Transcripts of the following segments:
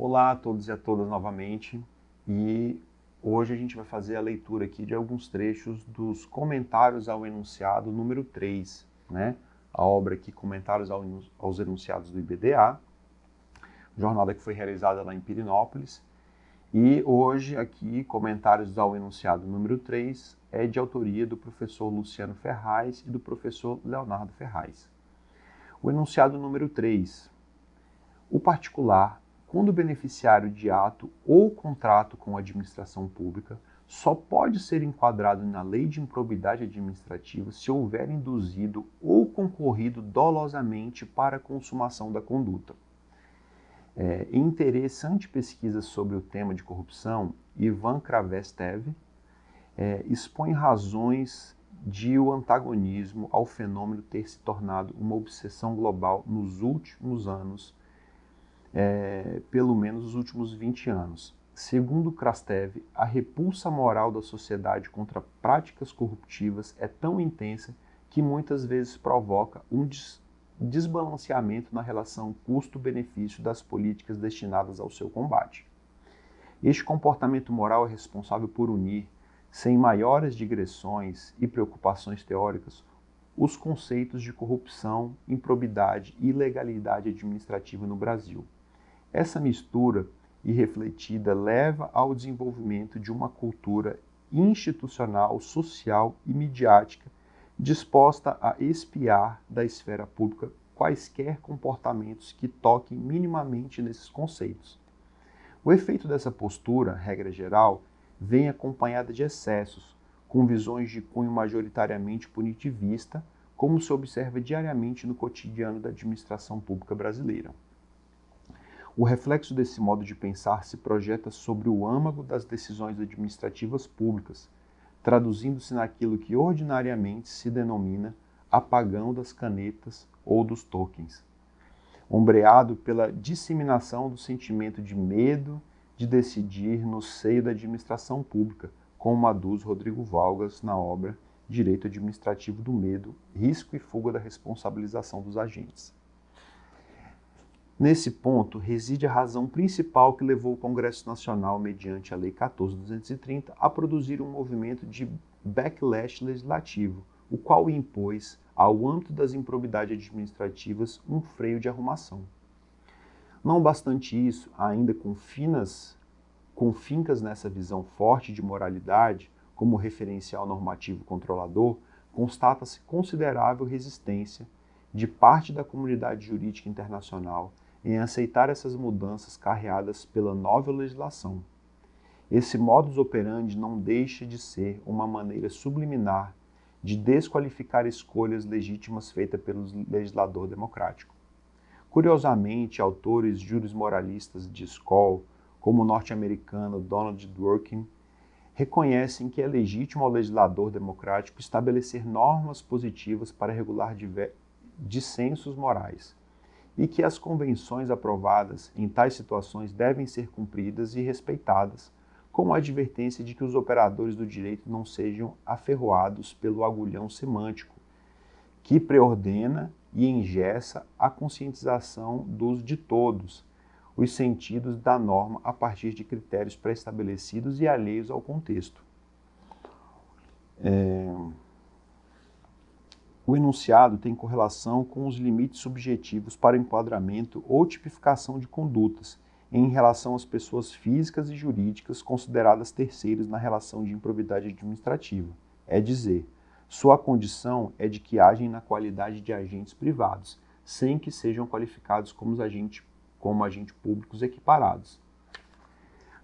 Olá a todos e a todas novamente, e hoje a gente vai fazer a leitura aqui de alguns trechos dos comentários ao enunciado número 3, né? A obra aqui, Comentários aos Enunciados do IBDA, jornada que foi realizada lá em Pirenópolis, e hoje aqui, Comentários ao Enunciado número 3, é de autoria do professor Luciano Ferraz e do professor Leonardo Ferraz. O enunciado número 3. O particular, quando beneficiário de ato ou contrato com a administração pública, só pode ser enquadrado na lei de improbidade administrativa se houver induzido ou concorrido dolosamente para a consumação da conduta. Em interessante pesquisa sobre o tema de corrupção, Ivan Kravestev expõe razões de o antagonismo ao fenômeno ter se tornado uma obsessão global nos últimos anos, pelo menos os últimos 20 anos. Segundo Krastev, a repulsa moral da sociedade contra práticas corruptivas é tão intensa que muitas vezes provoca um desbalanceamento na relação custo-benefício das políticas destinadas ao seu combate. Este comportamento moral é responsável por unir, sem maiores digressões e preocupações teóricas, os conceitos de corrupção, improbidade e ilegalidade administrativa no Brasil. Essa mistura irrefletida leva ao desenvolvimento de uma cultura institucional, social e midiática disposta a expiar da esfera pública quaisquer comportamentos que toquem minimamente nesses conceitos. O efeito dessa postura, regra geral, vem acompanhada de excessos, com visões de cunho majoritariamente punitivista, como se observa diariamente no cotidiano da administração pública brasileira. O reflexo desse modo de pensar se projeta sobre o âmago das decisões administrativas públicas, traduzindo-se naquilo que ordinariamente se denomina apagão das canetas ou dos tokens, ombreado pela disseminação do sentimento de medo de decidir no seio da administração pública, como aduz Rodrigo Valgas na obra Direito Administrativo do Medo, Risco e Fuga da Responsabilização dos Agentes. Nesse ponto reside a razão principal que levou o Congresso Nacional, mediante a Lei 14.230, a produzir um movimento de backlash legislativo, o qual impôs ao âmbito das improbidades administrativas um freio de arrumação. Não bastante isso, ainda com fincas nessa visão forte de moralidade, como referencial normativo controlador, constata-se considerável resistência de parte da comunidade jurídica internacional em aceitar essas mudanças carreadas pela nova legislação. Esse modus operandi não deixa de ser uma maneira subliminar de desqualificar escolhas legítimas feitas pelo legislador democrático. Curiosamente, autores jurismoralistas de escola, como o norte-americano Donald Dworkin, reconhecem que é legítimo ao legislador democrático estabelecer normas positivas para regular dissensos morais, e que as convenções aprovadas em tais situações devem ser cumpridas e respeitadas, com a advertência de que os operadores do direito não sejam aferroados pelo agulhão semântico, que preordena e engessa a conscientização de todos os sentidos da norma a partir de critérios pré-estabelecidos e alheios ao contexto. O enunciado tem correlação com os limites subjetivos para enquadramento ou tipificação de condutas em relação às pessoas físicas e jurídicas consideradas terceiros na relação de improbidade administrativa. É dizer, sua condição é de que agem na qualidade de agentes privados, sem que sejam qualificados como agentes públicos equiparados.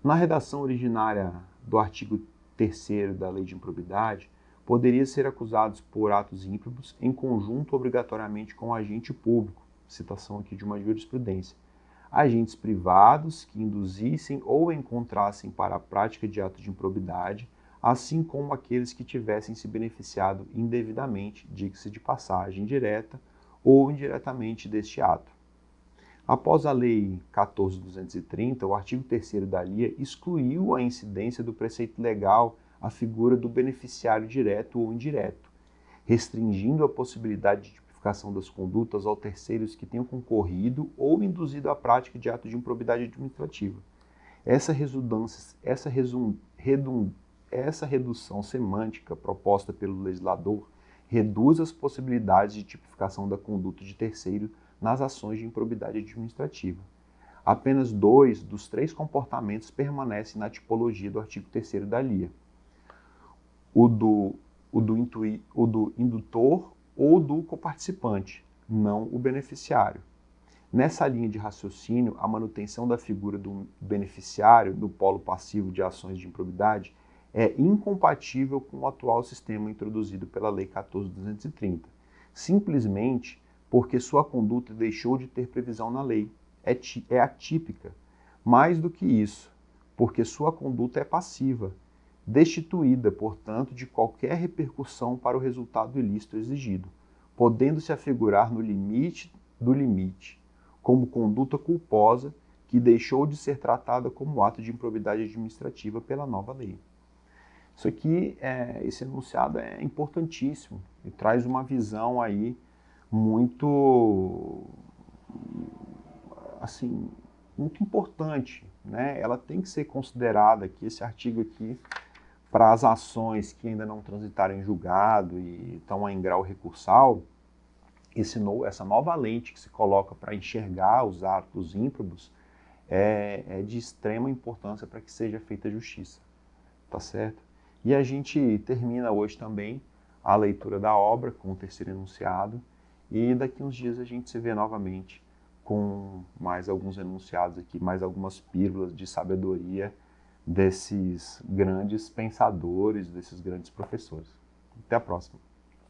Na redação originária do artigo 3º da Lei de Improbidade, poderia ser acusados por atos ímprobos em conjunto obrigatoriamente com o agente público, citação aqui de uma jurisprudência, agentes privados que induzissem ou encontrassem para a prática de atos de improbidade, assim como aqueles que tivessem se beneficiado indevidamente, diga-se de passagem, direta ou indiretamente deste ato. Após a Lei 14.230, o artigo 3º da LIA excluiu a incidência do preceito legal à figura do beneficiário direto ou indireto, restringindo a possibilidade de tipificação das condutas aos terceiros que tenham concorrido ou induzido à prática de ato de improbidade administrativa. Essa redução semântica proposta pelo legislador reduz as possibilidades de tipificação da conduta de terceiro nas ações de improbidade administrativa. Apenas 2 dos 3 comportamentos permanecem na tipologia do artigo 3º da LIA. O do indutor ou do coparticipante, não o beneficiário. Nessa linha de raciocínio, a manutenção da figura do beneficiário no polo passivo de ações de improbidade é incompatível com o atual sistema introduzido pela Lei 14.230, simplesmente porque sua conduta deixou de ter previsão na lei, é atípica. Mais do que isso, porque sua conduta é passiva, destituída, portanto, de qualquer repercussão para o resultado ilícito exigido, podendo-se afigurar no limite do limite, como conduta culposa que deixou de ser tratada como ato de improbidade administrativa pela nova lei. Isso aqui, esse enunciado é importantíssimo e traz uma visão aí muito, assim, muito importante, né? Ela tem que ser considerada aqui, esse artigo aqui, para as ações que ainda não transitaram em julgado e estão em grau recursal. Essa nova lente que se coloca para enxergar os atos ímprobos é de extrema importância para que seja feita justiça, tá certo? E a gente termina hoje também a leitura da obra com o 3º enunciado e daqui uns dias a gente se vê novamente com mais alguns enunciados aqui, mais algumas pílulas de sabedoria desses grandes pensadores, desses grandes professores. Até a próxima.